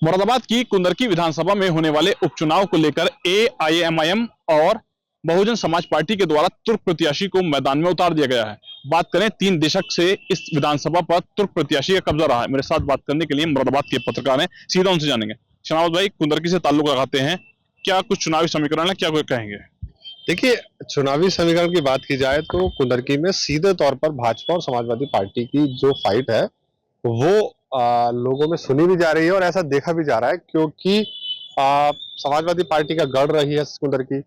मुरादाबाद की कुंदरकी विधानसभा में होने वाले उपचुनाव को लेकर एआईएमआईएम और बहुजन समाज पार्टी के द्वारा तुर्क प्रत्याशी को मैदान में उतार दिया गया है। बात करें 3 दशक से इस विधानसभा पर तुर्क प्रत्याशी का कब्जा रहा है। मेरे साथ बात करने के लिए मुरादाबाद के पत्रकार हैं, सीधा उनसे जानेंगे। शनावत भाई, कुंदरकी से ताल्लुक लगाते हैं, क्या कुछ चुनावी समीकरण है, क्या कोई कहेंगे? देखिए, चुनावी समीकरण की बात की जाए तो कुंदरकी में सीधे तौर पर भाजपा और समाजवादी पार्टी की जो फाइट है वो लोगों में सुनी भी जा रही है और ऐसा देखा भी जा रहा है, क्योंकि समाजवादी पार्टी का गढ़ रही है कुंदरकी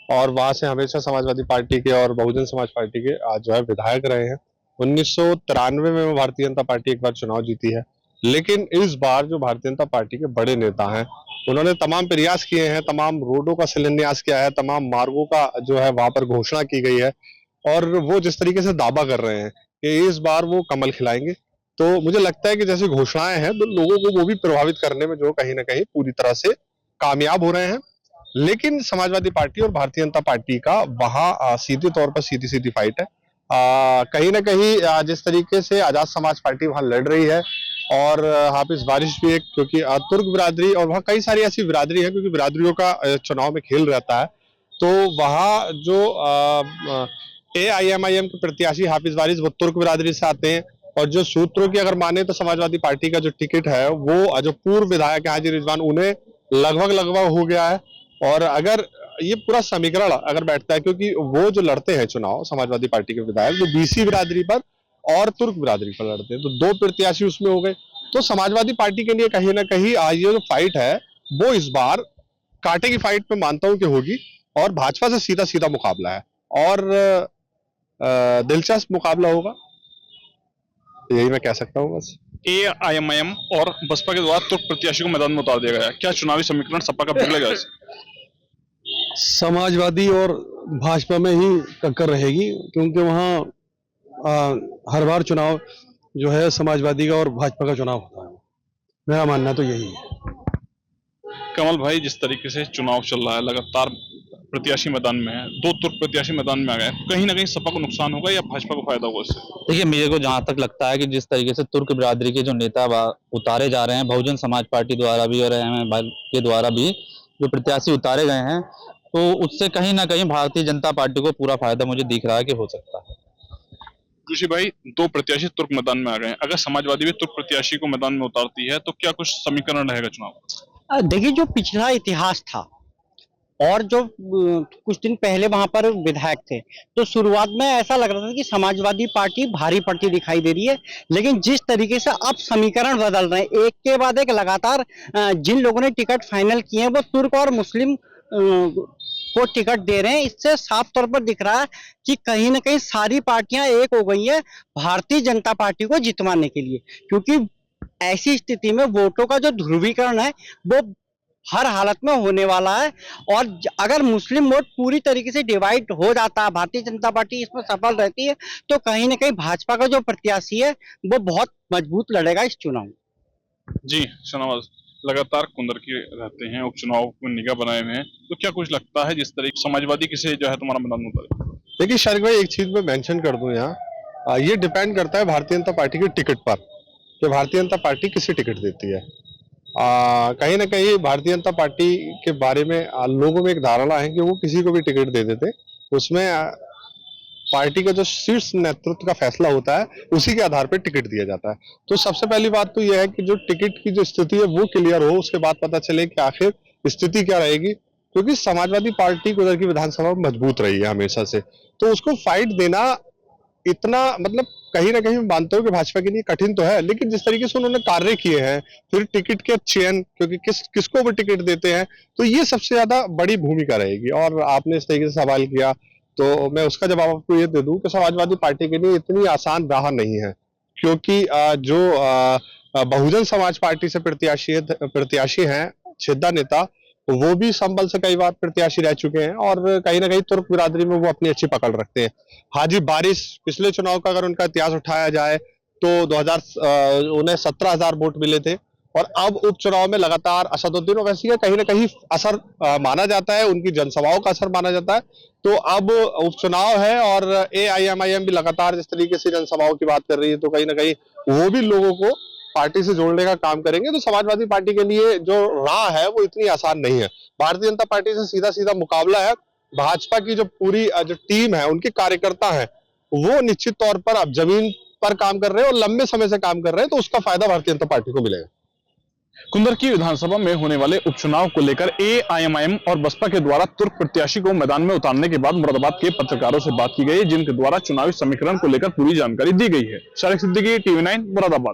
और वहां से हमेशा समाजवादी पार्टी के और बहुजन समाज पार्टी के जो है विधायक रहे हैं। 1993 में वो भारतीय जनता पार्टी एक बार चुनाव जीती है, लेकिन इस बार जो भारतीय जनता पार्टी के बड़े नेता हैं उन्होंने तमाम प्रयास किए हैं, तमाम रोडों का शिलान्यास किया है, तमाम मार्गों का जो है वहां पर घोषणा की गई है और वो जिस तरीके से दावा कर रहे हैं कि इस बार वो कमल खिलाएंगे, तो मुझे लगता है कि जैसी घोषणाएं हैं तो लोगों को वो भी प्रभावित करने में जो कहीं ना कहीं पूरी तरह से कामयाब हो रहे हैं। लेकिन समाजवादी पार्टी और भारतीय जनता पार्टी का वहां सीधे तौर पर सीधी सीधी फाइट है। कहीं ना कहीं जिस तरीके से आजाद समाज पार्टी वहां लड़ रही है और हाफिज वारिस भी एक, क्योंकि तुर्क बिरादरी और वहां कई सारी ऐसी बिरादरी है, क्योंकि बिरादरियों का चुनाव में खेल रहता है, तो वहां जो एआईएमआईएम के प्रत्याशी हाफिज वारिस वो तुर्क बिरादरी से आते हैं और जो सूत्रों की अगर माने तो समाजवादी पार्टी का जो टिकट है वो जो पूर्व विधायक हाजी रिजवान उन्हें लगभग हो गया है। और अगर ये पूरा समीकरण अगर बैठता है, क्योंकि वो जो लड़ते हैं चुनाव समाजवादी पार्टी के विधायक वो बीसी बिरादरी पर और तुर्क बिरादरी पर लड़ते हैं, तो 2 प्रत्याशी उसमें हो गए। तो समाजवादी पार्टी के लिए कहीं ना कहीं आज ये जो फाइट है वो इस बार कांटे की फाइट में मानता हूं कि होगी और भाजपा से सीधा सीधा मुकाबला है और दिलचस्प मुकाबला होगा, यही मैं कह सकता हूँ बस। एआईएमआईएम और बसपा के द्वारा तुर्क प्रत्याशी को मैदान में उतार दिया गया है, क्या चुनावी समीकरण सपा का बदलेगा इससे? समाजवादी और भाजपा में ही टक्कर रहेगी, क्योंकि वहाँ हर बार चुनाव जो है समाजवादी का और भाजपा का चुनाव होता है। मेरा मानना तो यही है। कमल भाई, जिस तरीके से चुनाव चल रहा है, लगातार प्रत्याशी मैदान में है, 2 तुर्क प्रत्याशी मैदान में आ गए, कहीं ना कहीं सपा को नुकसान होगा या भाजपा को फायदा होगा इससे? देखिए, मेरे को जहां तक लगता है कि जिस तरीके से तुर्क बिरादरी के जो नेता उतारे जा रहे हैं, बहुजन समाज पार्टी द्वारा भी और एमआईएम के द्वारा भी जो प्रत्याशी उतारे गए हैं, तो उससे कहीं ना कहीं भारतीय जनता पार्टी को पूरा फायदा मुझे दिख रहा है कि हो सकता है। जोशी भाई, 2 प्रत्याशी तुर्क मैदान में आ गए हैं, अगर समाजवादी भी तुर्क प्रत्याशी को मैदान में उतारती है तो क्या कुछ समीकरण रहेगा चुनाव? देखिए, जो पिछला इतिहास था और जो कुछ दिन पहले वहां पर विधायक थे, तो शुरुआत में ऐसा लग रहा था कि समाजवादी पार्टी भारी पड़ती दिखाई दे रही है, लेकिन जिस तरीके से अब समीकरण बदल रहे हैं, एक के बाद एक लगातार जिन लोगों ने टिकट फाइनल किए हैं वो तुर्क और मुस्लिम को टिकट दे रहे हैं, इससे साफ तौर पर दिख रहा है कि कहीं ना कहीं सारी पार्टियां एक हो गई है भारतीय जनता पार्टी को जितवाने के लिए, क्योंकि ऐसी स्थिति में वोटों का जो ध्रुवीकरण है वो हर हालत में होने वाला है। और अगर मुस्लिम वोट पूरी तरीके से डिवाइड हो जाता है, भारतीय जनता पार्टी इसमें सफल रहती है, तो कहीं ना कहीं भाजपा का जो प्रत्याशी है वो बहुत मजबूत लड़ेगा इस चुनाव में। जी शनावाज, लगातार कुंदरकी रहते हैं, उपचुनाव में निगाह बनाए हुए हैं, तो क्या कुछ लगता है जिस तरीके समाजवादी किसे जो है तुम्हारा मैदान में उतारे? देखिए शारिक भाई, एक चीज मैं मेंशन कर दूं यहाँ, ये डिपेंड करता है भारतीय जनता पार्टी के टिकट पर कि भारतीय जनता पार्टी किसे टिकट देती है। कहीं ना कहीं भारतीय जनता पार्टी के बारे में लोगों में एक धारणा है कि वो किसी को भी टिकट दे देते, उसमें पार्टी का जो शीर्ष नेतृत्व का फैसला होता है उसी के आधार पर टिकट दिया जाता है। तो सबसे पहली बात तो यह है कि जो टिकट की जो स्थिति है वो क्लियर हो, उसके बाद पता चले कि आखिर स्थिति क्या रहेगी, क्योंकि समाजवादी पार्टी उधर की विधानसभा में मजबूत रही है हमेशा से, तो उसको फाइट देना इतना मतलब कहीं ना कहीं मैं मानता हूँ कि भाजपा के लिए कठिन तो है, लेकिन जिस तरीके से उन्होंने कार्य किए हैं, फिर टिकट के चयन, क्योंकि किसको भी टिकट देते हैं, तो ये सबसे ज्यादा बड़ी भूमिका रहेगी। और आपने इस तरीके से सवाल किया तो मैं उसका जवाब आपको ये दे दूं कि समाजवादी पार्टी के लिए इतनी आसान राह नहीं है, क्योंकि जो बहुजन समाज पार्टी से प्रत्याशी हैं छिद्दा नेता, वो भी संभल से कई बार प्रत्याशी रह चुके हैं और कहीं ना कहीं तुर्क बिरादरी में वो अपनी अच्छी पकड़ रखते हैं। हाजी बारिश, पिछले चुनाव का अगर उनका इतिहास उठाया जाए तो उन्हें 17,000 वोट मिले थे और अब उपचुनाव में लगातार असदुद्दीन ओवैसी का कहीं ना कहीं असर माना जाता है, उनकी जनसभाओं का असर माना जाता है। तो अब उपचुनाव है और एआईएमआईएम भी लगातार जिस तरीके से जनसभाओं की बात कर रही है, तो कहीं ना कहीं वो भी लोगों को पार्टी से जोड़ने का काम करेंगे तो समाजवादी पार्टी के लिए जो राह है वो इतनी आसान नहीं है। भारतीय जनता पार्टी से सीधा सीधा मुकाबला है। भाजपा की जो पूरी जो टीम है, उनके कार्यकर्ता है, वो निश्चित तौर पर अब जमीन पर काम कर रहे हैं और लंबे समय से काम कर रहे हैं, तो उसका फायदा भारतीय जनता पार्टी को मिलेगा। कुंदरकी विधानसभा में होने वाले उपचुनाव को लेकर एआईएमआईएम और बसपा के द्वारा तुर्क प्रत्याशी को मैदान में उतारने के बाद मुरादाबाद के पत्रकारों से बात की गई, जिनके द्वारा चुनावी समीकरण को लेकर पूरी जानकारी दी गई है। शारिक सिद्दीकी, TV9, मुरादाबाद।